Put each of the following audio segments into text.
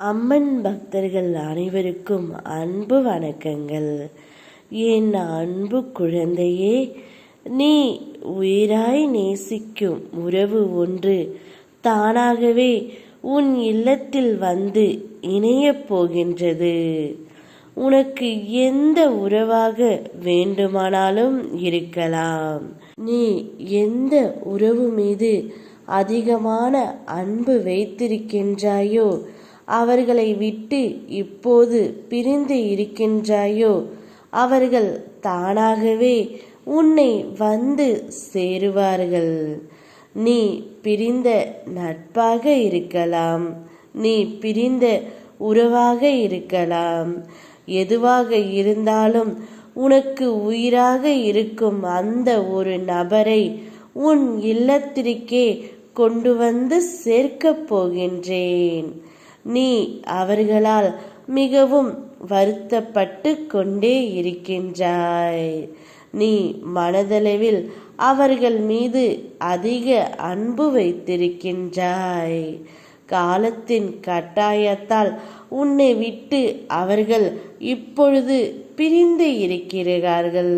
அம்மன் பக்தர்கள் அனைவருக்கும் அன்பு வணக்கங்கள். என் அன்பு குழந்தையே, நீ உயிராய் நேசிக்கும் உறவு ஒன்று தானாகவே உன் இல்லத்தில் வந்து இணையப் போகின்றது. உனக்கு எந்த உறவாக வேண்டுமானாலும் இருக்கலாம். நீ எந்த உறவு மீது அதிகமான அன்பு வைத்திருக்கின்றாயோ, அவர்களை விட்டு இப்போது பிரிந்து இருக்கின்றாயோ, அவர்கள் தானாகவே உன்னை வந்து சேருவார்கள். நீ பிரிந்த நட்பாக இருக்கலாம், நீ பிரிந்த உறவாக இருக்கலாம். எதுவாக இருந்தாலும் உனக்கு உயிராக இருக்கும் அந்த ஒரு நபரை உன் இல்லத்திற்கே கொண்டு வந்து சேர்க்கப் போகின்றேன். நீ அவர்களால் மிகவும் வருத்தப்பட்டு கொண்டே இருக்கின்றாய். நீ மனதளவில் அவர்கள் மீது அதிக அன்பு வைத்திருக்கின்றாய். காலத்தின் கட்டாயத்தால் உன்னை விட்டு அவர்கள் இப்பொழுது பிரிந்து இருக்கிறார்கள்.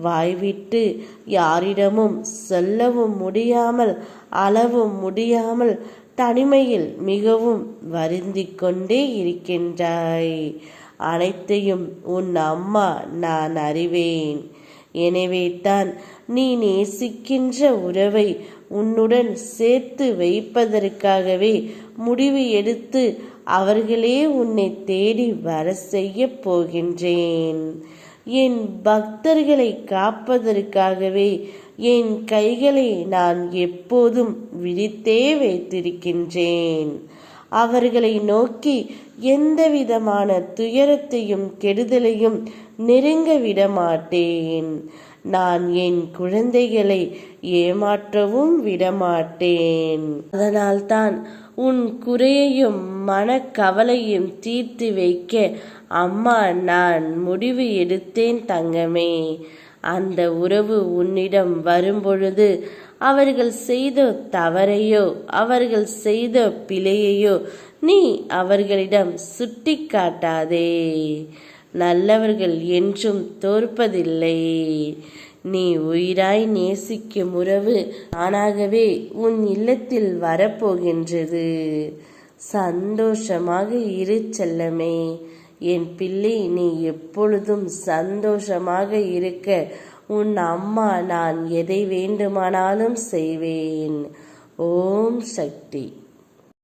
வாய்விட்டு யாரிடமும் சொல்லவும் முடியாமல் அளவும் முடியாமல் தனிமையில் மிகவும் வருந்திக் கொண்டே இருக்கின்றாய். அனைத்தையும் உன் அம்மா நான் அறிவேன். எனவே தான் நீ நேசிக்கின்ற உறவை உன்னுடன் சேர்த்து வைப்பதற்காகவே முடிவு எடுத்து அவர்களே உன்னை தேடி வர செய்ய போகின்றேன். என் பக்தர்களை காப்பதற்காகவே என் கைகளை நான் எப்போதும் விரித்தே வைத்திருக்கின்றேன். அவர்களை நோக்கி எந்தவிதமான துயரத்தையும் கெடுதலையும் நெருங்க விடமாட்டேன். நான் என் குழந்தைகளை ஏமாற்றவும் விடமாட்டேன். அதனால்தான் உன் குறையையும் மனக்கவலையும் தீர்த்து வைக்க அம்மா நான் முடிவு எடுத்தேன் தங்கமே. அந்த உறவு உன்னிடம் வரும்பொழுது அவர்கள் செய்த தவறையோ அவர்கள் செய்த பிழையையோ நீ அவர்களிடம் சுட்டி காட்டாதே. நல்லவர்கள் என்றும் தோற்பதில்லை. நீ உயிராய் நேசிக்கும் உறவு தானாகவே உன் இல்லத்தில் வரப்போகின்றது. சந்தோஷமாக இரு செல்லமே. என் பிள்ளை, நீ எப்பொழுதும் சந்தோஷமாக இருக்க உன் அம்மா நான் எதை வேண்டுமானாலும் செய்வேன். ஓம் சக்தி.